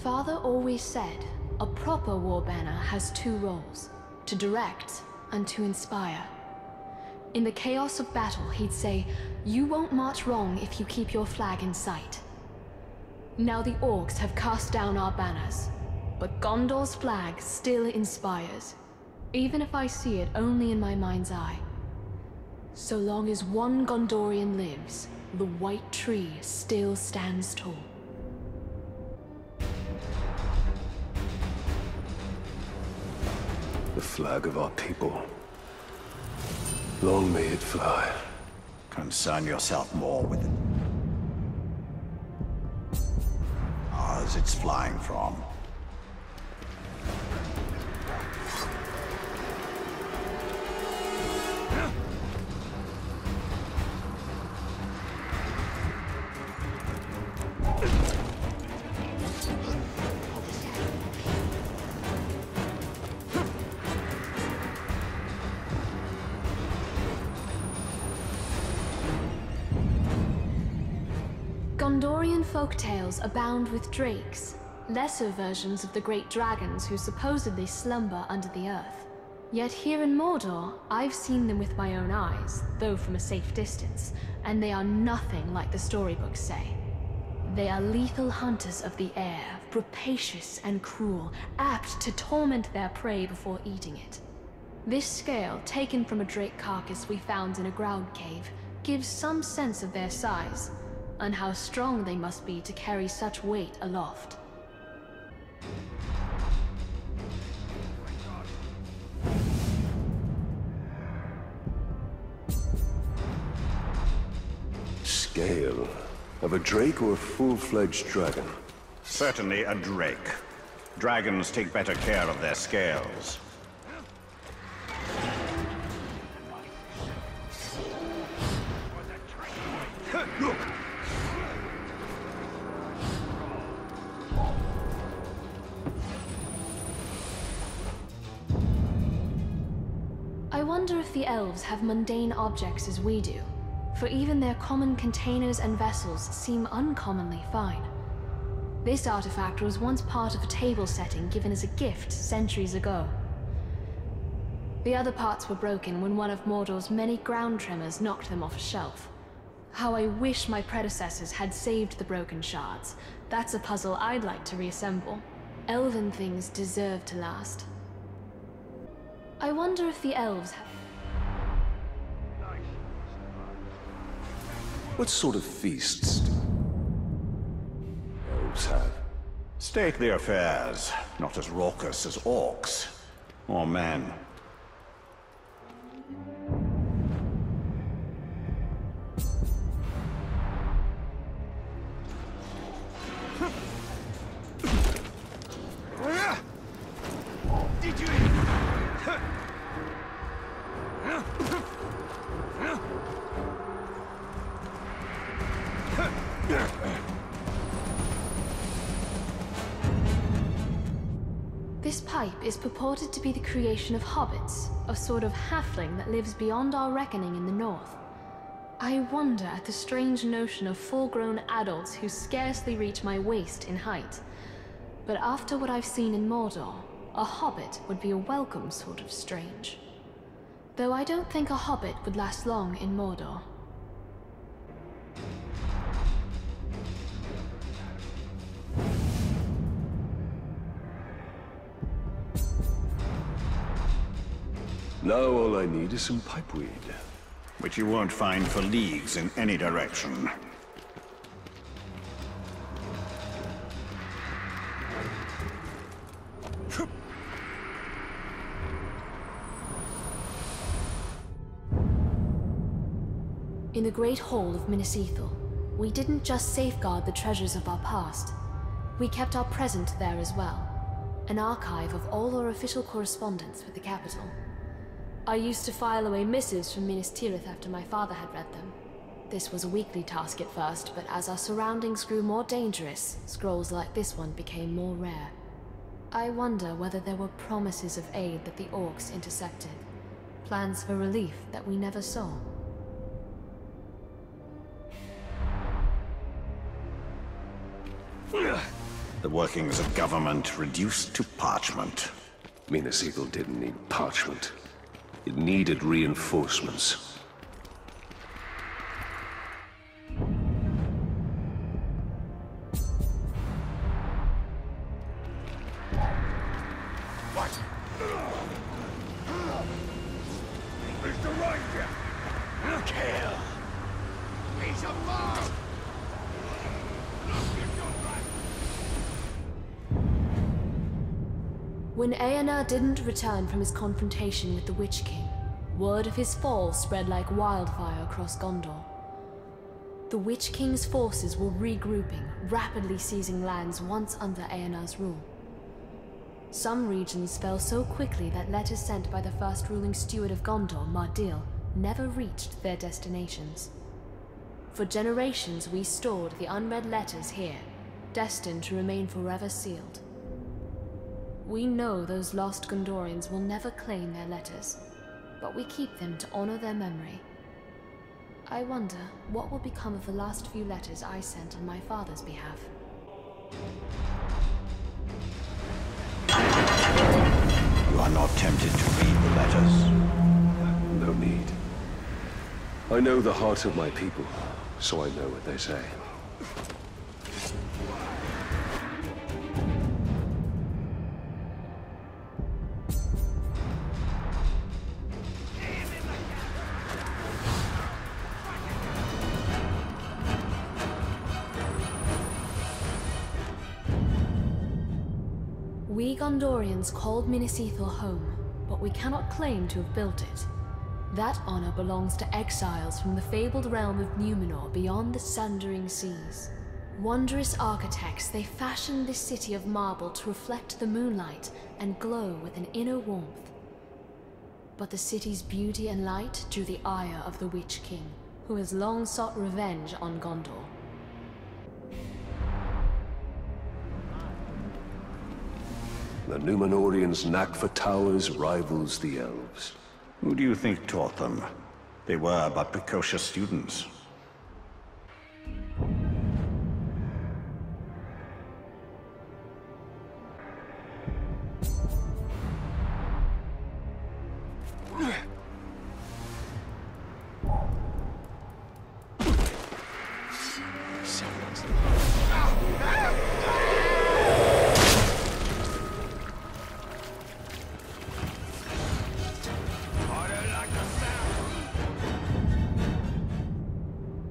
Father always said, a proper war banner has two roles, to direct and to inspire. In the chaos of battle, he'd say, you won't march wrong if you keep your flag in sight. Now the orcs have cast down our banners, but Gondor's flag still inspires, even if I see it only in my mind's eye. So long as one Gondorian lives, the white tree still stands tall. The flag of our people. Long may it fly. Concern yourself more with it. Ours it's flying from. Gondorian folktales abound with drakes, lesser versions of the great dragons who supposedly slumber under the earth. Yet here in Mordor, I've seen them with my own eyes, though from a safe distance, and they are nothing like the storybooks say. They are lethal hunters of the air, rapacious and cruel, apt to torment their prey before eating it. This scale, taken from a drake carcass we found in a ground cave, gives some sense of their size, and how strong they must be to carry such weight aloft. Scale of a drake or a full-fledged dragon? Certainly a drake. Dragons take better care of their scales. I wonder if the elves have mundane objects as we do, for even their common containers and vessels seem uncommonly fine. This artifact was once part of a table setting given as a gift centuries ago. The other parts were broken when one of Mordor's many ground tremors knocked them off a shelf. How I wish my predecessors had saved the broken shards. That's a puzzle I'd like to reassemble. Elven things deserve to last. I wonder if the elves have... What sort of feasts do elves have? Stately affairs, not as raucous as orcs or men. Did you? This pipe is purported to be the creation of hobbits, a sort of halfling that lives beyond our reckoning in the north. I wonder at the strange notion of full-grown adults who scarcely reach my waist in height. But after what I've seen in Mordor, a hobbit would be a welcome sort of strange. Though I don't think a hobbit would last long in Mordor. Now all I need is some pipeweed. Which you won't find for leagues in any direction. In the Great Hall of Minas Ithil, we didn't just safeguard the treasures of our past. We kept our present there as well. An archive of all our official correspondence with the capital. I used to file away missives from Minas Ithil after my father had read them. This was a weekly task at first, but as our surroundings grew more dangerous, scrolls like this one became more rare. I wonder whether there were promises of aid that the orcs intercepted. Plans for relief that we never saw. The workings of government reduced to parchment. Minas Ithil didn't need parchment. It needed reinforcements. Mr. Ranger! Look here! He's a mob! Look at your right! When Eonar didn't return from his confrontation with the Witch King, word of his fall spread like wildfire across Gondor. The Witch King's forces were regrouping, rapidly seizing lands once under Eonar's rule. Some regions fell so quickly that letters sent by the first ruling steward of Gondor, Mardil, never reached their destinations. For generations we stored the unread letters here, destined to remain forever sealed. We know those lost Gondorians will never claim their letters, but we keep them to honor their memory. I wonder what will become of the last few letters I sent on my father's behalf. You are not tempted to read the letters? No need. I know the heart of my people, so I know what they say. We Gondorians called Minas Ithil home, but we cannot claim to have built it. That honor belongs to exiles from the fabled realm of Numenor beyond the sundering seas. Wondrous architects, they fashioned this city of marble to reflect the moonlight and glow with an inner warmth. But the city's beauty and light drew the ire of the Witch King, who has long sought revenge on Gondor. The Numenorians' knack for towers rivals the elves. Who do you think taught them? They were but precocious students.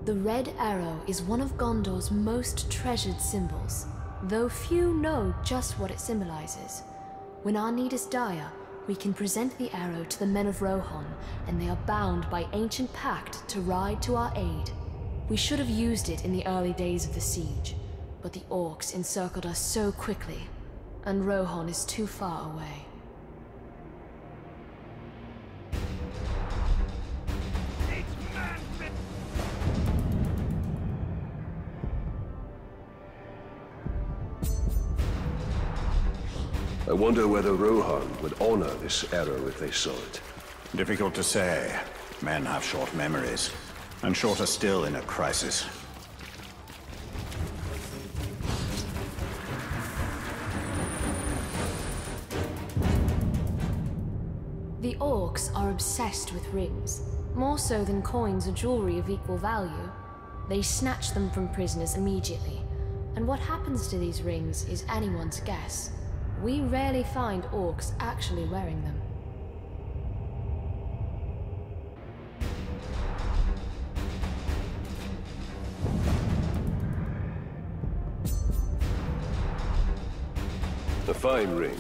The Red Arrow is one of Gondor's most treasured symbols, though few know just what it symbolizes. When our need is dire, we can present the arrow to the men of Rohan, and they are bound by ancient pact to ride to our aid. We should have used it in the early days of the siege, but the orcs encircled us so quickly, and Rohan is too far away. I wonder whether Rohan would honor this arrow if they saw it. Difficult to say. Men have short memories, and shorter still in a crisis. The orcs are obsessed with rings, more so than coins or jewelry of equal value. They snatch them from prisoners immediately, and what happens to these rings is anyone's guess. We rarely find orcs actually wearing them. A fine ring,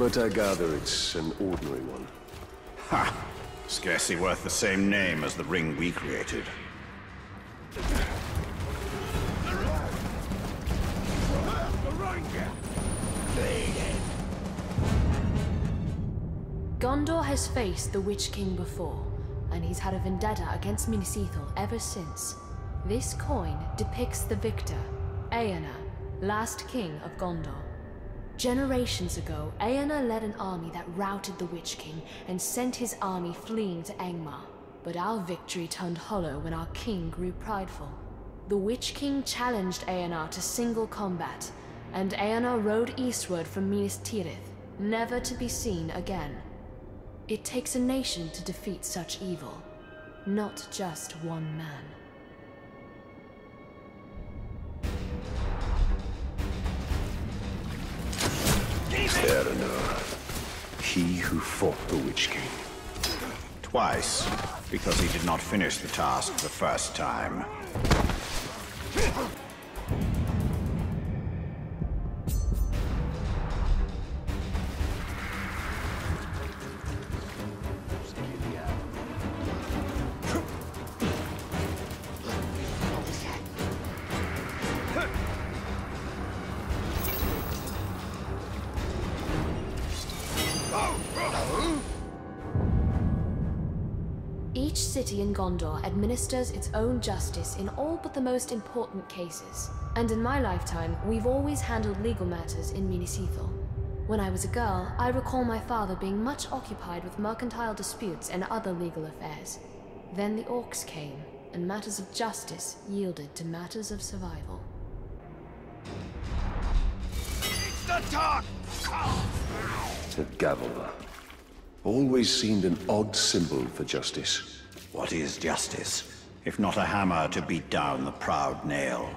but I gather it's an ordinary one. Ha! Scarcely worth the same name as the ring we created. Gondor has faced the Witch King before, and he's had a vendetta against Minas Ithil ever since. This coin depicts the victor, Eonar, last king of Gondor. Generations ago, Eonar led an army that routed the Witch King and sent his army fleeing to Angmar. But our victory turned hollow when our king grew prideful. The Witch King challenged Eonar to single combat, and Eanna rode eastward from Minas Ithil, never to be seen again. It takes a nation to defeat such evil, not just one man. Eanna, he who fought the Witch King. Twice, because he did not finish the task the first time. Each city in Gondor administers its own justice in all but the most important cases. And in my lifetime, we've always handled legal matters in Minas Ithil. When I was a girl, I recall my father being much occupied with mercantile disputes and other legal affairs. Then the orcs came, and matters of justice yielded to matters of survival. It's the talk! The gavel. Always seemed an odd symbol for justice. What is justice, if not a hammer to beat down the proud nail?